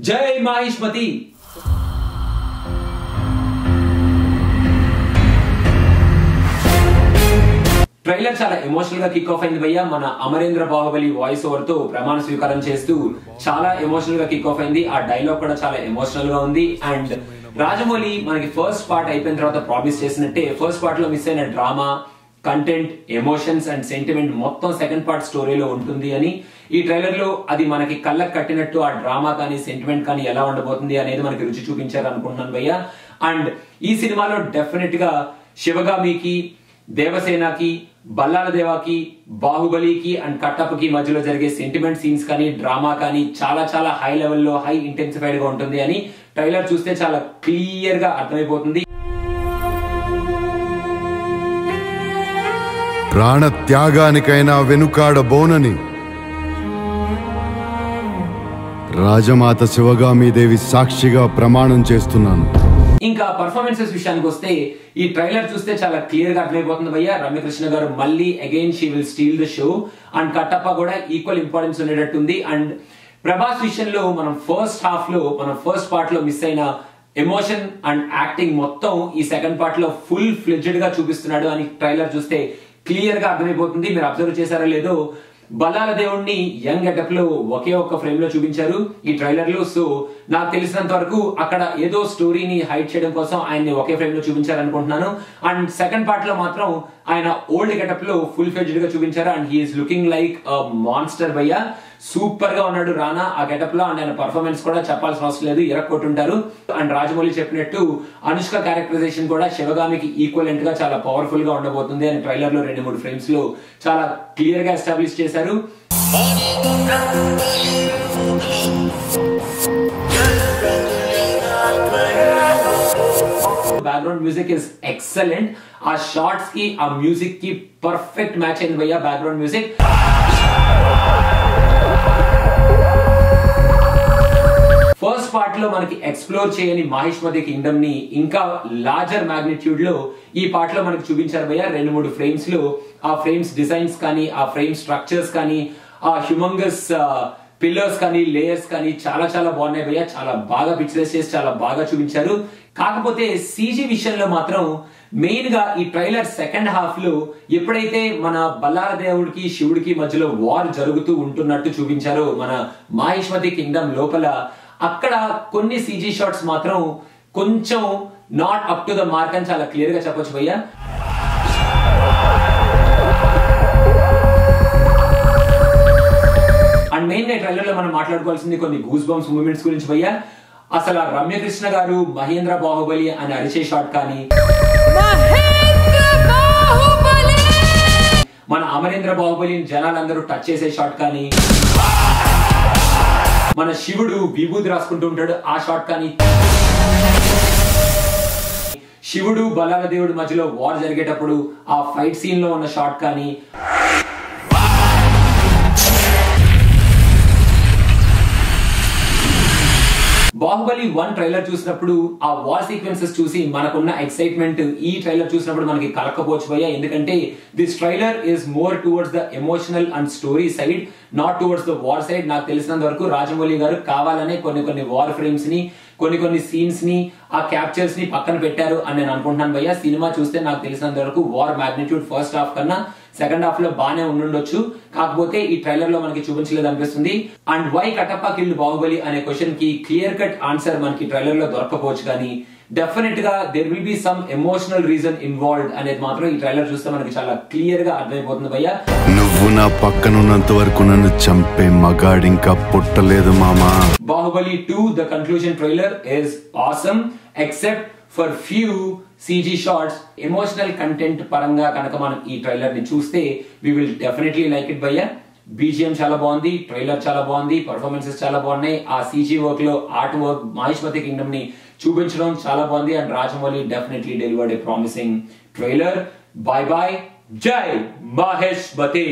జై మహిష్మతి. ట్రైలర్ చాలా ఎమోషనల్ గా కిక్ ఆఫ్ అయింది భయ్య. మన అమరేంద్ర బాహుబలి వాయిస్ ఓవర్ తో ప్రమాణ స్వీకారం చేస్తూ చాలా ఎమోషనల్ గా కిక్ ఆఫ్ అయింది. ఆ డైలాగ్ కూడా చాలా ఎమోషనల్ గా ఉంది. అండ్ రాజమౌళి మనకి ఫస్ట్ పార్ట్ అయిపోయిన తర్వాత ప్రామిస్ చేసినట్టే ఫస్ట్ పార్ట్ లో మిస్ అయిన drama, content, emotions and sentiment మొత్తం సెకండ్ పార్ట్ స్టోరీలో ఉంటుంది అని ఈ ట్రైలర్ లో అది మనకి కళ్ళకు కట్టినట్టు ఆ డ్రామా కానీ సెంటిమెంట్ కానీ ఎలా ఉండబోతుంది అనేది మనకి రుచి చూపించారు అనుకుంటున్నాను భయ్య. అండ్ ఈ సినిమాలో డెఫినెట్ గా శివగామికి, దేవసేనకి, బల్లాల దేవాకి, బాహుబలికి అండ్ కట్టప్పకి మధ్యలో జరిగే సెంటిమెంట్ సీన్స్ కానీ డ్రామా కానీ చాలా చాలా హై లెవెల్లో హై ఇంటెన్సిఫైడ్ గా ఉంటుంది అని ట్రైలర్ చూస్తే చాలా క్లియర్ గా అర్థమైపోతుంది. ప్రాణ త్యాగానికైనా వెనుకాడబోనని రాజమాత శివగామీదేవి సాక్షిగా ప్రమాణం చేస్తున్నాను. ఇంకా పర్ఫార్మెన్సెస్ విషయానికి వస్తే ఈ ట్రైలర్ చూస్తే చాలా క్లియర్ గా అర్థమైపోతుంది భయ్య. రమ్యకృష్ణ గారు మళ్ళీ again she will steal the show and Kattappa కూడా ఈక్వల్ ఇంపార్టెన్స్ ఉండేటట్టుంది. అండ్ ప్రభాస్ విషయంలో మనం ఫస్ట్ హాఫ్ లో మనం ఫస్ట్ పార్ట్ లో మిస్ అయిన ఎమోషన్ అండ్ యాక్టింగ్ మొత్తం ఈ సెకండ్ పార్ట్ లో ఫుల్ ఫ్లెడ్జ్డ్ గా చూపిస్తున్నాడు అని ట్రైలర్ చూస్తే క్లియర్ గా అర్థమైపోతుంది. మీరు అబ్జర్వ్ చేశారో లేదో, బల్లాల దేవుణ్ణి యంగ్ గెటప్ లో ఒకే ఒక్క ఫ్రేమ్ లో చూపించారు ఈ ట్రైలర్ లో. సో నాకు తెలిసినంత వరకు అక్కడ ఏదో స్టోరీని హైడ్ చేయడం కోసం ఆయన్ని ఒకే ఫ్రేమ్ లో చూపించారు అనుకుంటున్నాను. అండ్ సెకండ్ పార్ట్ లో మాత్రం ఆయన ఓల్డ్ గెటప్ లో ఫుల్ ఫ్లెడ్జ్డ్ గా చూపించారు. And he is looking like monster భయ్య. సూపర్ గా ఉన్నాడు రానా ఆ గెటప్ లో. అండ్ ఆయన పర్ఫార్మెన్స్ కూడా చెప్పాల్సిన అవసరం లేదు, ఇరక్కొట్టుంటారు. అండ్ రాజమౌళి చెప్పినట్టు అనుష్క క్యారెక్టరైజేషన్ కూడా శివగామికి ఈక్వలెంట్ గా చాలా పవర్ఫుల్ గా ఉండబోతుంది అని ట్రైలర్ లో 2-3 ఫ్రేమ్స్ లో చాలా క్లియర్ గా ఎస్టాబ్లిష్ చేశారు. Background music is excellent. ఆ షార్ట్స్ కి ఆ మ్యూజిక్ కి పర్ఫెక్ట్ మ్యాచ్ అయింది భయ్య బ్యాక్గ్రౌండ్ మ్యూజిక్. ఫస్ట్ పార్ట్ లో మనకి ఎక్స్ప్లోర్ చేయని మహిష్మతి కింగ్డమ్ ని ఇంకా లార్జర్ మాగ్నిట్యూడ్ లో ఈ పార్ట్ లో మనకి చూపించారు భయ్య. 2-3 ఫ్రేమ్స్ లో ఆ ఫ్రేమ్స్ డిజైన్స్ కానీ, ఆ ఫ్రేమ్ స్ట్రక్చర్స్ కానీ, ఆ హ్యూమంగస్ పిల్లర్స్ కానీ, లేయర్స్ కానీ చాలా చాలా బాగున్నాయి భయ్య. చాలా బాగా పిక్చరైజ్ చేసి చాలా బాగా చూపించారు. కాకపోతే సీజీ విషయంలో మాత్రం మెయిన్ గా ఈ ట్రైలర్ సెకండ్ హాఫ్ లో ఎప్పుడైతే మన బల్లాల దేవుడికి శివుడికి మధ్యలో వార్ జరుగుతూ ఉంటున్నట్టు చూపించారో మన మహిష్మతి కింగ్డమ్ లోపల, అక్కడ కొన్ని సీజీ షాట్స్ మాత్రం కొంచెం not up to the mark అని చాలా క్లియర్ గా చెప్పొచ్చు భయ్య. అండ్ మెయిన్ ట్రైలర్ లో మనం మాట్లాడుకోవాల్సింది కొన్ని గూస్ బంప్స్ మూమెంట్స్ గురించి భయ్య. అసలు రమ్యకృష్ణ గారు మహేంద్ర బాహుబలి అని అరిచే షాట్ కానీ, మన అమరేంద్ర బాహుబలిని జనాలందరూ టచ్ చేసే షాట్ కానీ, మన శివుడు విభూతి రాసుకుంటూ ఉంటాడు ఆ షాట్ కానీ, శివుడు బల్లాల దేవుడి మధ్యలో వార్ జరిగేటప్పుడు ఆ ఫైట్ సీన్ లో ఉన్న షాట్ కానీ, బాహుబలి 1 ట్రైలర్ చూసినప్పుడు ఆ వార్ సీక్వెన్సెస్ చూసి మనకున్న ఎక్సైట్మెంట్ ఈ ట్రైలర్ చూసినప్పుడు మనకి కలకపోవచ్చు భయ్య. ఎందుకంటే this trailer is more towards the emotional and story side, not towards the war side. నాకు తెలిసినంత వరకు రాజమౌళి గారు కావాలనే కొన్ని వార్ ఫ్రేమ్స్ ని, కొన్ని సీన్స్ ని, ఆ క్యాప్చర్స్ ని పక్కన పెట్టారు అని నేను అనుకుంటున్నాను భయ్య. సినిమా చూస్తే నాకు తెలిసినంత వరకు వార్ మ్యాగ్నిట్యూడ్ ఫస్ట్ హాఫ్ కన్నా సెకండ్ హాఫ్ లో బానే ఉండుండొచ్చు. కాకపోతే ఈ ట్రైలర్ లో మనకి చూపించలేదు అనిపిస్తుంది. And why Kattappa killed Baahubali అనే క్వశ్చన్ కి క్లియర్ కట్ ఆన్సర్ మనకి ట్రైలర్ లో దొరకపోవచ్చు, కానీ డెఫినెట్ గా there will be some emotional reason involved అనేది మాత్రం ఈ ట్రైలర్ చూస్తే మనకి చాలా క్లియర్ గా అర్థమైపోతుంది భయ్య. నువ్వు నా పక్కనున్నంత వరకు నన్ను చంపే మగాడి ఇంకా పుట్టలేదు మామా. Baahubali 2 the conclusion trailer is awesome except for few CG shots. Emotional content పరంగా కనుక మనం ఈ ట్రైలర్ ని చూస్తే we will definitely like it భయ్య. బీజిఎం చాలా బాగుంది, ట్రైలర్ చాలా బాగుంది, పర్ఫార్మెన్సెస్ చాలా బాగున్నాయి. ఆ CG వర్క్ లో ఆర్ట్ వర్క్ మహిష్మతి కింగ్డమ్ ని చూపించడం చాలా బాగుంది. And Rajamouli definitely delivered A promising trailer. By by. జై మహిష్మతి.